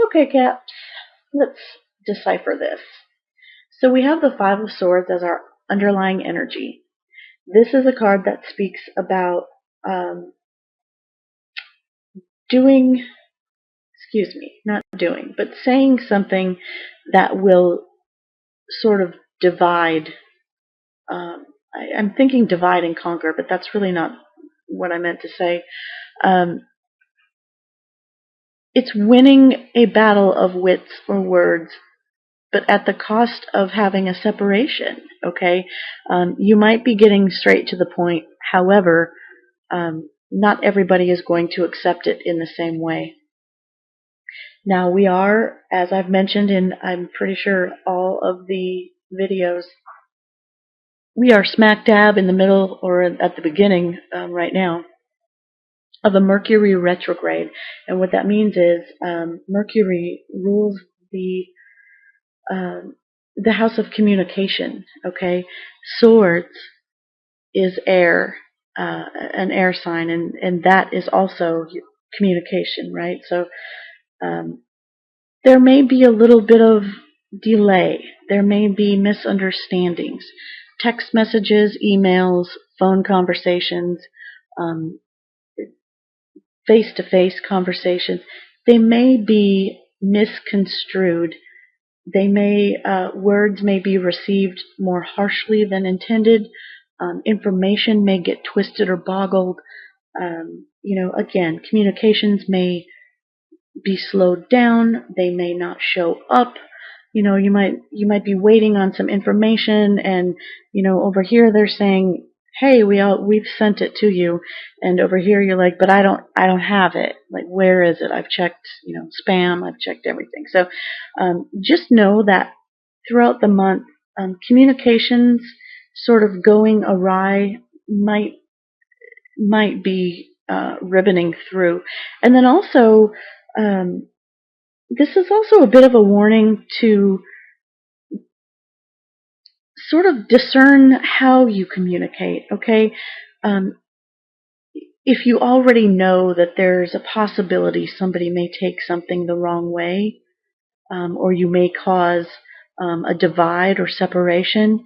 Okay, Kat, let's decipher this. So we have the Five of Swords as our underlying energy. This is a card that speaks about doing, not doing, but saying something that will sort of divide. I'm thinking divide and conquer, but that's really not what I meant to say. Um, it's winning a battle of wits or words, but at the cost of having a separation, okay? You might be getting straight to the point. However, not everybody is going to accept it in the same way. Now, we are, as I've mentioned in, I'm pretty sure, all of the videos, we are smack dab in the middle or at the beginning right now of a Mercury retrograde. And what that means is Mercury rules the house of communication, okay? Swords is air, an air sign, and that is also communication, right? So there may be a little bit of delay. There may be misunderstandings. Text messages, emails, phone conversations, face-to-face conversations, they may be misconstrued. They may words may be received more harshly than intended. Information may get twisted or boggled. Again, communications may be slowed down. They may not show up. You might be waiting on some information, and over here they're saying, "Hey, we've sent it to you," and over here you're like, "But I don't have it. Like, where is it? I've checked, spam. I've checked everything." So just know that throughout the month, communications sort of going awry might be ribboning through, and then also. This is also a bit of a warning to sort of discern how you communicate, okay? If you already know that there's a possibility somebody may take something the wrong way, or you may cause a divide or separation,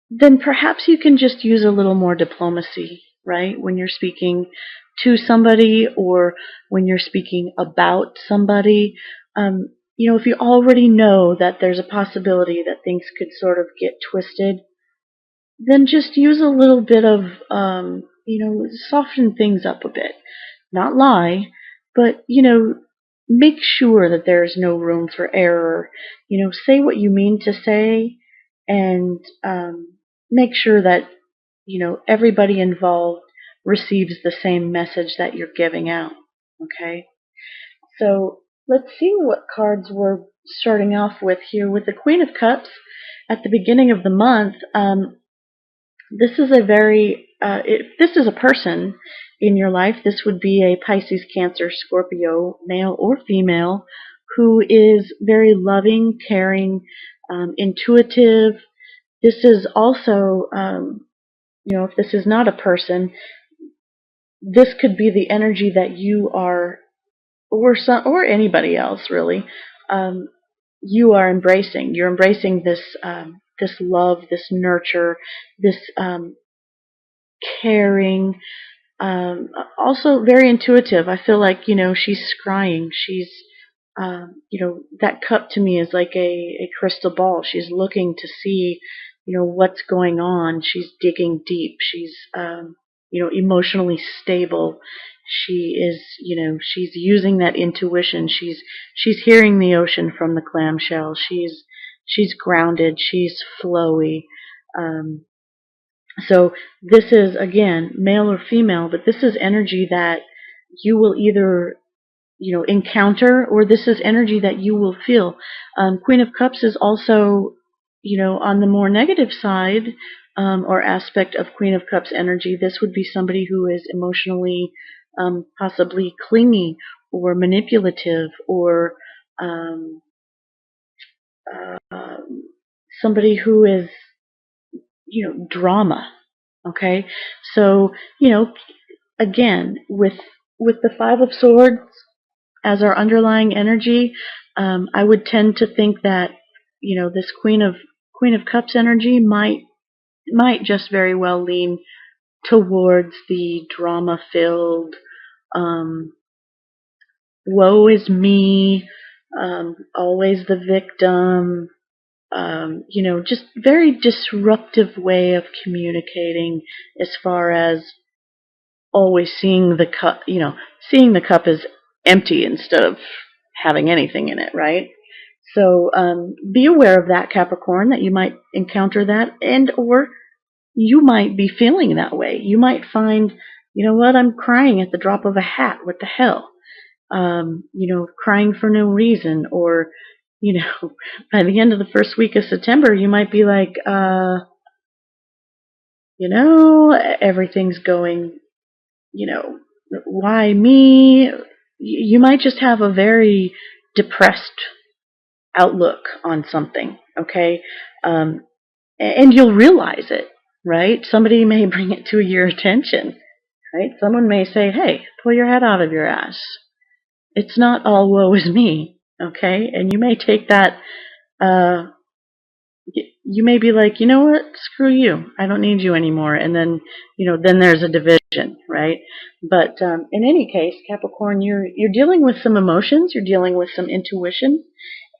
then perhaps you can just use a little more diplomacy, right? When you're speaking to somebody or when you're speaking about somebody. If you already know that there's a possibility that things could sort of get twisted, then just use a little bit of, soften things up a bit. Not lie, but, make sure that there's no room for error. Say what you mean to say, and make sure that, everybody involved receives the same message that you're giving out. Okay? So let's see what cards we're starting off with here. With the Queen of Cups at the beginning of the month, this is if this is a person in your life, this would be a Pisces, Cancer, Scorpio, male or female, who is very loving, caring, intuitive. This is also, if this is not a person, this could be the energy that you are, or anybody else really, you are embracing. You're embracing this this love, this nurture, this caring. Also very intuitive. I feel like she's scrying. She's that cup to me is like a crystal ball. She's looking to see what's going on. She's digging deep. She's emotionally stable. She is, she's using that intuition. She's hearing the ocean from the clamshell. She's grounded. She's flowy. So this is, again, male or female, but this is energy that you will either encounter, or this is energy that you will feel. Queen of Cups is also, on the more negative side, or aspect of Queen of Cups energy. This would be somebody who is emotionally, possibly clingy or manipulative, or somebody who is, drama. Okay, so again, with the Five of Swords as our underlying energy, I would tend to think that, this Queen of Cups energy might just very well lean towards the drama-filled, um, woe is me, always the victim, just very disruptive way of communicating, as far as always seeing the cup, seeing the cup as empty instead of having anything in it, right? So be aware of that, Capricorn, that you might encounter that, and or you might be feeling that way. You might find, you know what, I'm crying at the drop of a hat. What the hell? Crying for no reason, or, by the end of the first week of September, you might be like, everything's going, why me? You might just have a very depressed outlook on something, okay? And you'll realize it, right? Somebody may bring it to your attention, right? Someone may say, hey, pull your head out of your ass. It's not all woe is me, okay? And you may take that, you may be like, you know what, screw you, I don't need you anymore. And then, then there's a division, right? But in any case, Capricorn, you're dealing with some emotions, you're dealing with some intuition,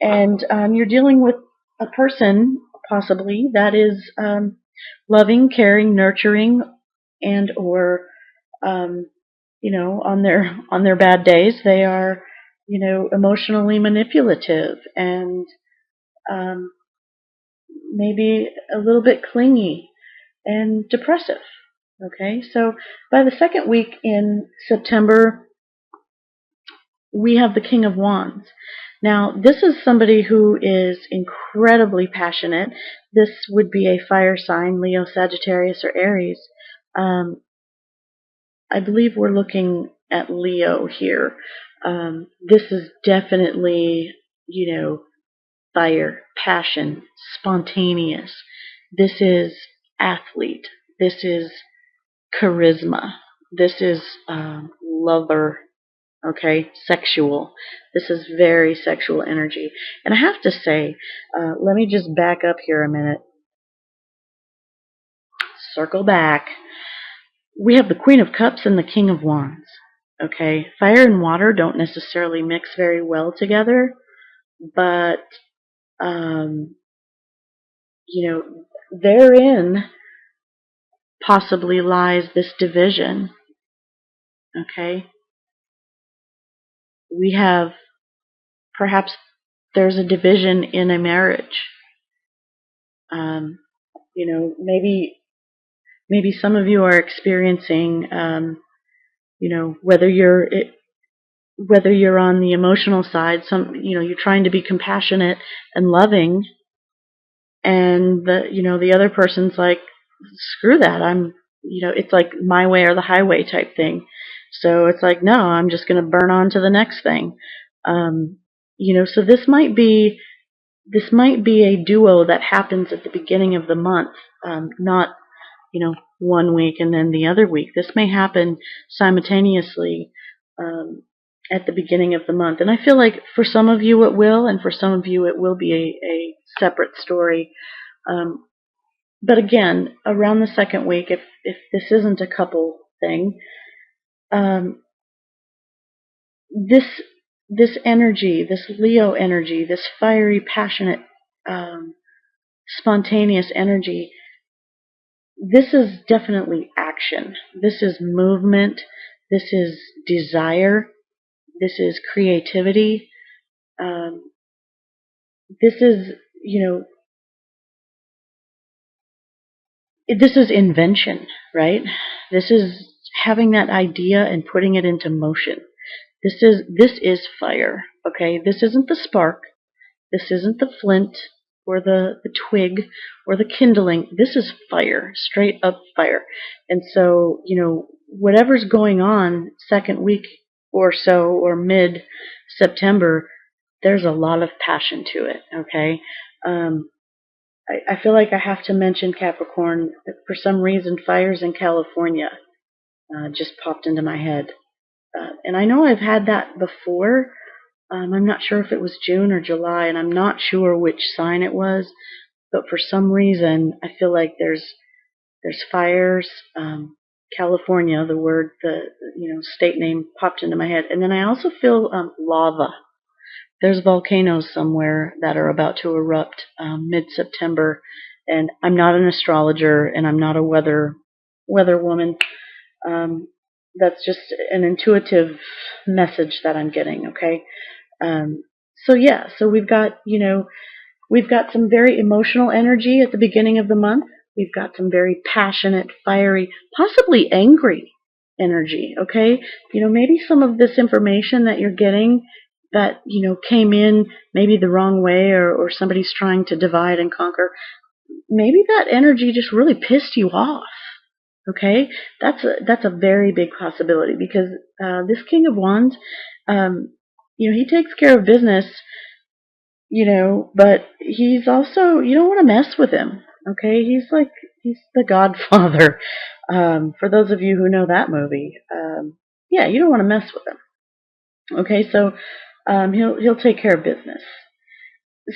and you're dealing with a person, possibly, that is loving, caring, nurturing, and or on their bad days, they are, emotionally manipulative and maybe a little bit clingy and depressive. Okay, so by the second week in September, we have the King of Wands. Now, this is somebody who is incredibly passionate. This would be a fire sign, Leo, Sagittarius, or Aries. I believe we're looking at Leo here. This is definitely, fire, passion, spontaneous. This is athlete. This is charisma. This is lover. Okay, sexual. This is very sexual energy. And I have to say, let me just back up here a minute. Circle back. We have the Queen of Cups and the King of Wands. Okay, fire and water don't necessarily mix very well together, but therein possibly lies this division. Okay, we have, perhaps there's a division in a marriage. Maybe some of you are experiencing, whether you're on the emotional side, you're trying to be compassionate and loving, and the other person's like, screw that, it's like my way or the highway type thing. So it's like, no, I'm just going to burn on to the next thing. So this might be a duo that happens at the beginning of the month, not, 1 week and then the other week. This may happen simultaneously at the beginning of the month. And I feel like for some of you it will, and for some of you it will be a separate story. But again, around the second week, if this isn't a couple thing, this energy, this Leo energy, this fiery, passionate, spontaneous energy, this is definitely action. This is movement. This is desire. This is creativity. This is, this is invention, right? This is having that idea and putting it into motion. This is fire, okay? This isn't the spark. This isn't the flint or the twig or the kindling. This is fire, straight up fire. And so, whatever's going on second week or so, or mid-September, there's a lot of passion to it, okay? I feel like I have to mention, Capricorn, that for some reason fires in California just popped into my head. And I know I've had that before, I'm not sure if it was June or July, and I'm not sure which sign it was, but for some reason, I feel like there's fires. California, the state name popped into my head, and then I also feel lava. There's volcanoes somewhere that are about to erupt mid-September, and I'm not an astrologer, and I'm not a weather woman. Um, that's just an intuitive message that I'm getting. Okay, um, so yeah, so we've got some very emotional energy at the beginning of the month. We've got some very passionate, fiery, possibly angry energy, okay? Maybe some of this information that you're getting that, came in maybe the wrong way, or somebody's trying to divide and conquer, maybe that energy just really pissed you off, okay? That's a very big possibility, because this King of Wands, he takes care of business, but he's also, you don't want to mess with him, okay? He's the Godfather. For those of you who know that movie, yeah, you don't want to mess with him, okay? So he'll take care of business.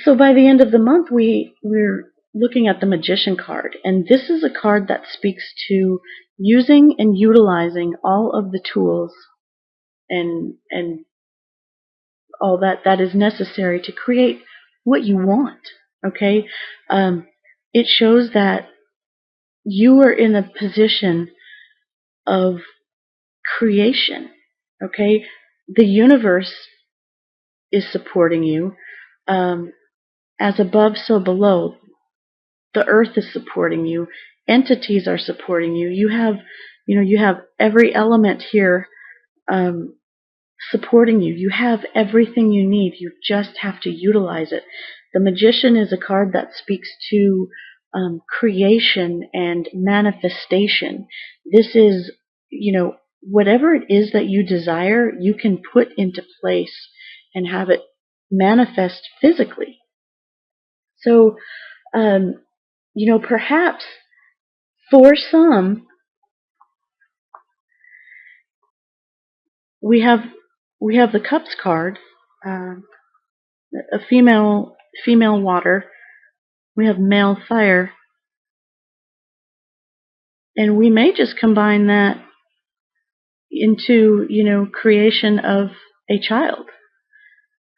So by the end of the month, we're looking at the Magician card, and this is a card that speaks to using and utilizing all of the tools and all that is necessary to create what you want. Okay, it shows that you are in a position of creation. Okay, the universe is supporting you. As above, so below. The earth is supporting you. Entities are supporting you. You have every element here um, supporting you. You have everything you need. You just have to utilize it. The Magician is a card that speaks to creation and manifestation. This is, whatever it is that you desire, you can put into place and have it manifest physically. So, perhaps for some, we have the Cups card, uh, a female water. We have male fire, and we may just combine that into creation of a child.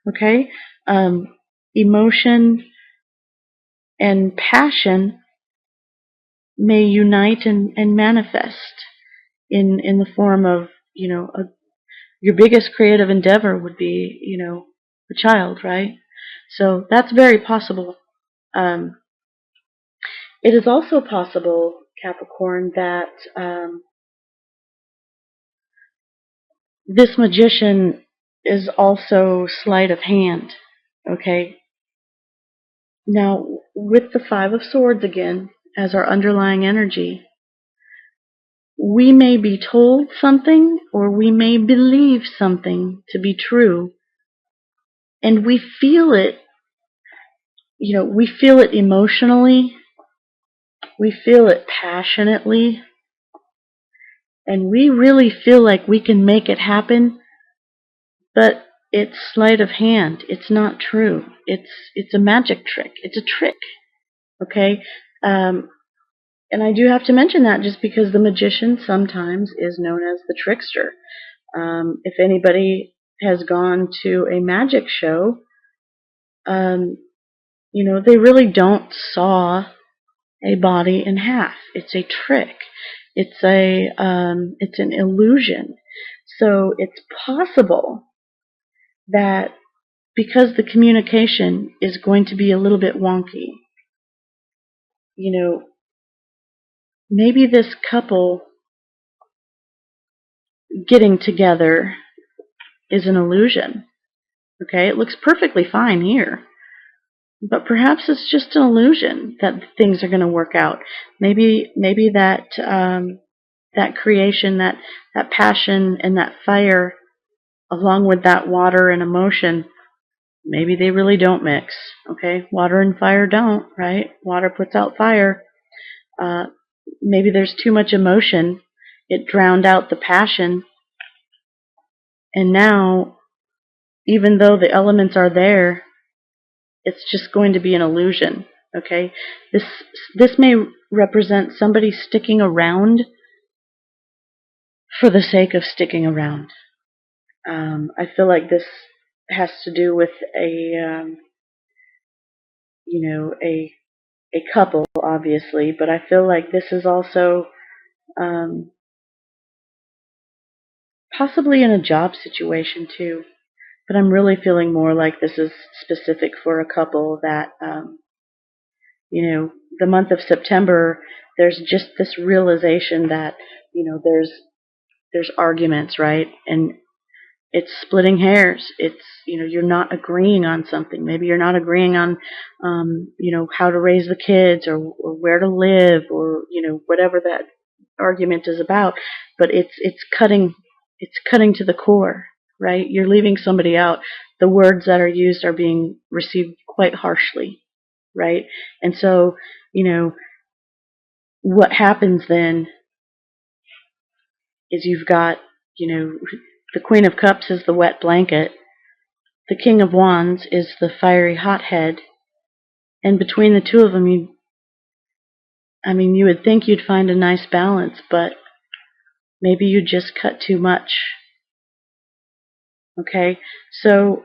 Okay, emotion and passion may unite and manifest in the form of your biggest creative endeavor would be a child, right? So that's very possible. Um, it is also possible, Capricorn, that this Magician is also sleight of hand. Okay. Now, with the Five of Swords again as our underlying energy, we may be told something or we may believe something to be true, and we feel it. We feel it emotionally, we feel it passionately, and we really feel like we can make it happen, but it's sleight of hand. It's not true. It's a magic trick. It's a trick. Okay? And I do have to mention that just because the Magician sometimes is known as the trickster. If anybody has gone to a magic show, they really don't saw a body in half. It's a trick. It's an illusion. So it's possible that because the communication is going to be a little bit wonky, maybe this couple getting together is an illusion. Okay, it looks perfectly fine here, but perhaps it's just an illusion that things are going to work out. Maybe that creation, that passion, and that fire, along with that water and emotion, maybe they really don't mix. Okay, water and fire don't, right? Water puts out fire. Uh, maybe there's too much emotion. It drowned out the passion, and now even though the elements are there, it's just going to be an illusion. Okay, this may represent somebody sticking around for the sake of sticking around. I feel like this has to do with a couple, obviously, but I feel like this is also um, possibly in a job situation too. But I'm really feeling more like this is specific for a couple that, the month of September, there's just this realization that, there's arguments, right? And it's splitting hairs. It's, you're not agreeing on something. Maybe you're not agreeing on, how to raise the kids or where to live or, whatever that argument is about. But it's cutting to the core, right? You're leaving somebody out. The words that are used are being received quite harshly, right? And so, what happens then is you've got, the Queen of Cups is the wet blanket. The King of Wands is the fiery hothead. And between the two of them, you would think you'd find a nice balance, but maybe you just cut too much. Okay? So,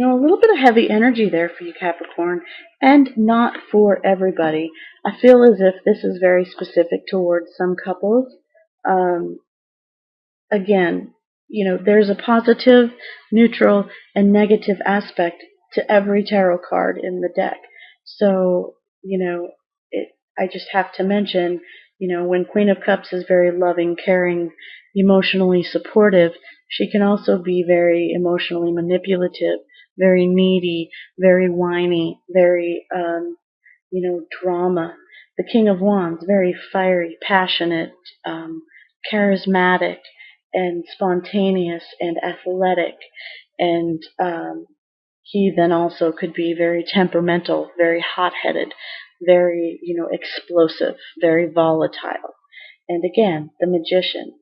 a little bit of heavy energy there for you, Capricorn, and not for everybody. I feel as if this is very specific towards some couples. Again, there's a positive, neutral, and negative aspect to every tarot card in the deck. So, I just have to mention, when Queen of Cups is very loving, caring, emotionally supportive, she can also be very emotionally manipulative, very needy, very whiny, very, drama. The King of Wands, very fiery, passionate, charismatic, and spontaneous and athletic. And he then also could be very temperamental, very hot-headed, very, explosive, very volatile. And again, the Magician,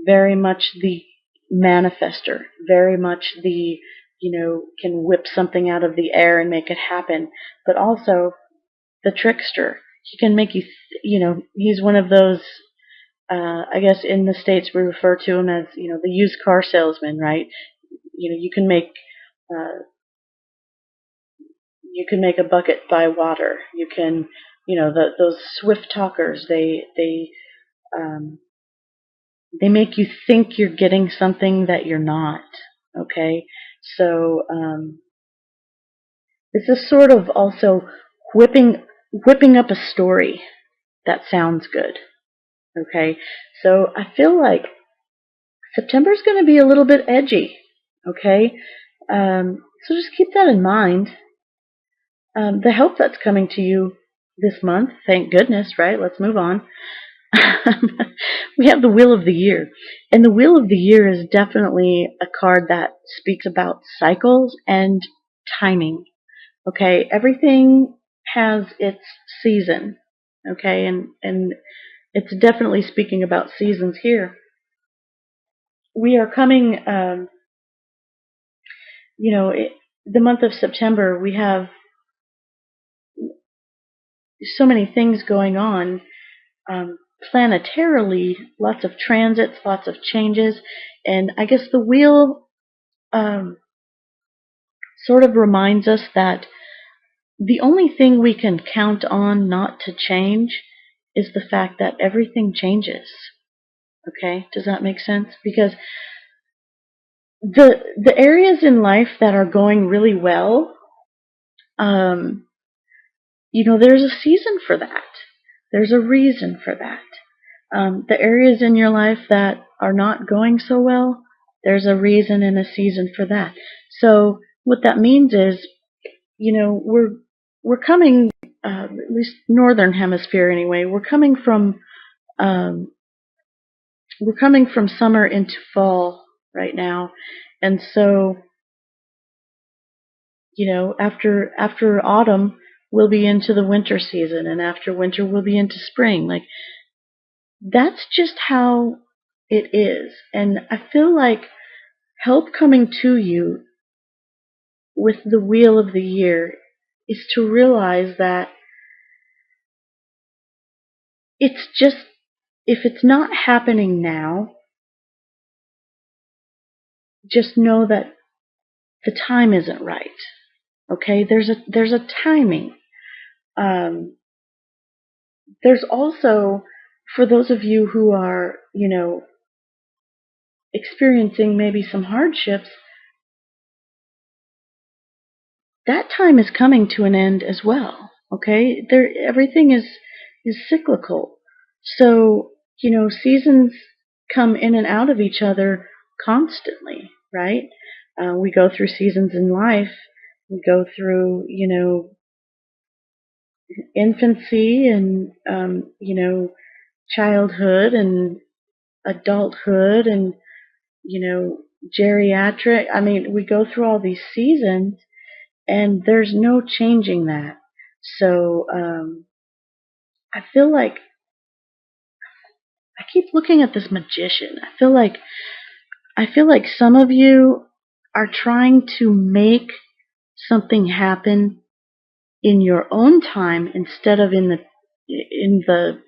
very much the manifester, very much the, can whip something out of the air and make it happen, but also the trickster. He can make you, he's one of those, I guess in the States we refer to him as, the used car salesman, right? Uh, you can make a bucket buy water. You can, those swift talkers, um, they make you think you're getting something that you're not. Okay, so this is sort of also whipping up a story that sounds good. Okay, so I feel like September's going to be a little bit edgy. Okay, so just keep that in mind. The help that's coming to you this month, thank goodness, right? Let's move on. We have the Wheel of the Year. And the Wheel of the Year is definitely a card that speaks about cycles and timing. Okay, everything has its season. Okay, and it's definitely speaking about seasons here. We are coming, the month of September, we have so many things going on. Planetarily, lots of transits, lots of changes, and I guess the wheel sort of reminds us that the only thing we can count on not to change is the fact that everything changes. Okay, does that make sense? Because the areas in life that are going really well, there's a season for that. There's a reason for that. The areas in your life that are not going so well, there's a reason and a season for that. So what that means is, we're coming, at least northern hemisphere anyway. We're coming from summer into fall right now, and so after autumn we'll be into the winter season, and after winter we'll be into spring. Like, that's just how it is. And I feel like help coming to you with the wheel of the year is to realize that it's just, if it's not happening now, just know that the time isn't right. Okay, there's a timing. Um, there's also, for those of you who are, experiencing maybe some hardships, that time is coming to an end as well. Okay, everything is cyclical. So, seasons come in and out of each other constantly, right? We go through seasons in life. We go through, infancy and, childhood and adulthood and, geriatric. I mean, we go through all these seasons, and there's no changing that. So I feel like I keep looking at this magician. I feel like some of you are trying to make something happen in your own time instead of in the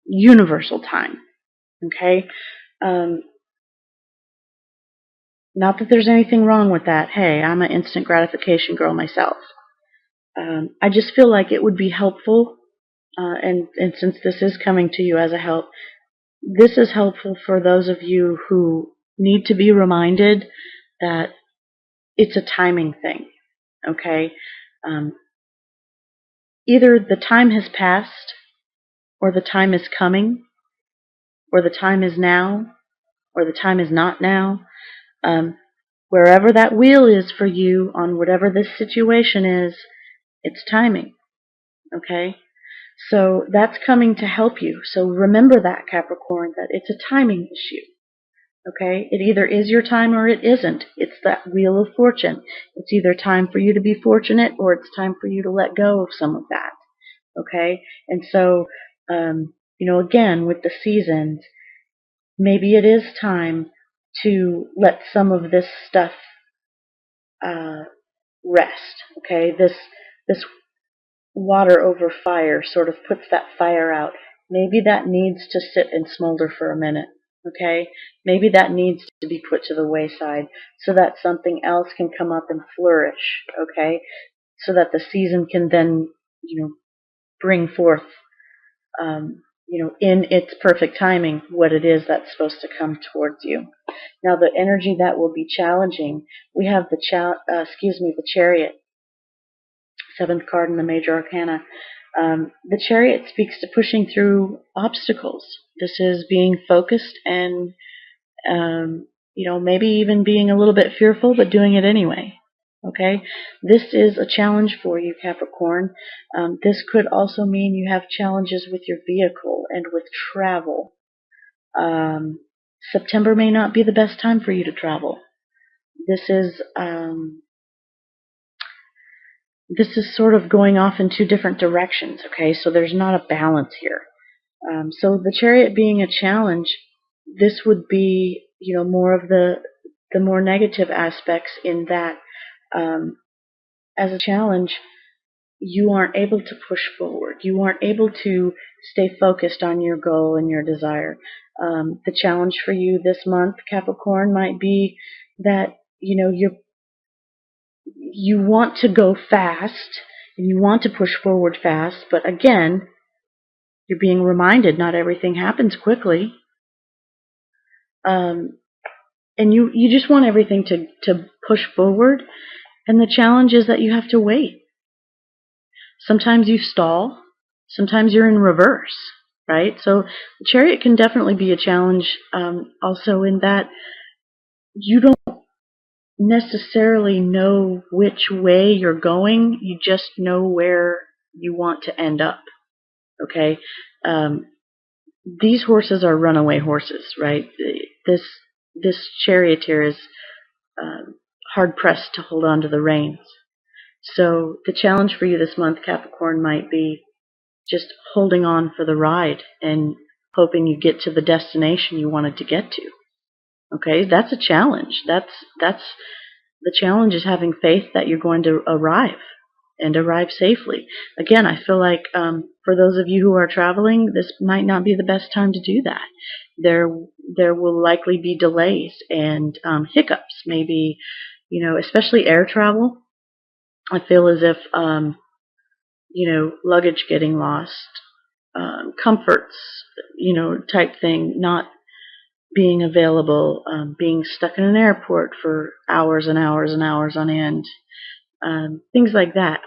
universal time. Okay? Um, Not that there's anything wrong with that. Hey, I'm an instant gratification girl myself. I just feel like it would be helpful, and since this is coming to you as a help, this is helpful for those of you who need to be reminded that it's a timing thing. Okay? Um, Either the time has passed, or the time is coming, or the time is now, or the time is not now. Um, Wherever that wheel is for you on whatever this situation is, it's timing. Okay? So that's coming to help you. So remember that, Capricorn, that it's a timing issue. Okay? It either is your time or it isn't. It's that wheel of fortune. It's either time for you to be fortunate or it's time for you to let go of some of that. Okay? And so, again, with the seasons, maybe it is time to let some of this stuff rest. Okay? This water over fire sort of puts that fire out. Maybe that needs to sit and smolder for a minute. Okay? Maybe that needs to be put to the wayside so that something else can come up and flourish. Okay? So that the season can then, bring forth, in its perfect timing, what it is that's supposed to come towards you. Now, the energy that will be challenging, we have the Chariot, seventh card in the Major Arcana. The Chariot speaks to pushing through obstacles. This is being focused and, maybe even being a little bit fearful, but doing it anyway. Okay? This is a challenge for you, Capricorn. This could also mean you have challenges with your vehicle and with travel. September may not be the best time for you to travel. This is sort of going off in two different directions, okay? So there's not a balance here. So the Chariot being a challenge, this would be, more of the more negative aspects in that, as a challenge, you aren't able to push forward. You aren't able to stay focused on your goal and your desire. The challenge for you this month, Capricorn, might be that, you want to go fast and you want to push forward fast, but again, you're being reminded not everything happens quickly. And you just want everything to push forward, and the challenge is that you have to wait. Sometimes you stall, sometimes you're in reverse, right? So the Chariot can definitely be a challenge, also in that you don't necessarily know which way you're going, you just know where you want to end up. Okay? These horses are runaway horses, right? This charioteer is hard pressed to hold on to the reins. So the challenge for you this month, Capricorn, might be just holding on for the ride and hoping you get to the destination you wanted to get to. Okay? That's a challenge. That's The challenge is having faith that you're going to arrive and arrive safely. Again, I feel like for those of you who are traveling, this might not be the best time to do that. There, there will likely be delays and hiccups. Maybe, especially air travel. I feel as if luggage getting lost, comforts, type thing, not being available, being stuck in an airport for hours and hours and hours on end, things like that.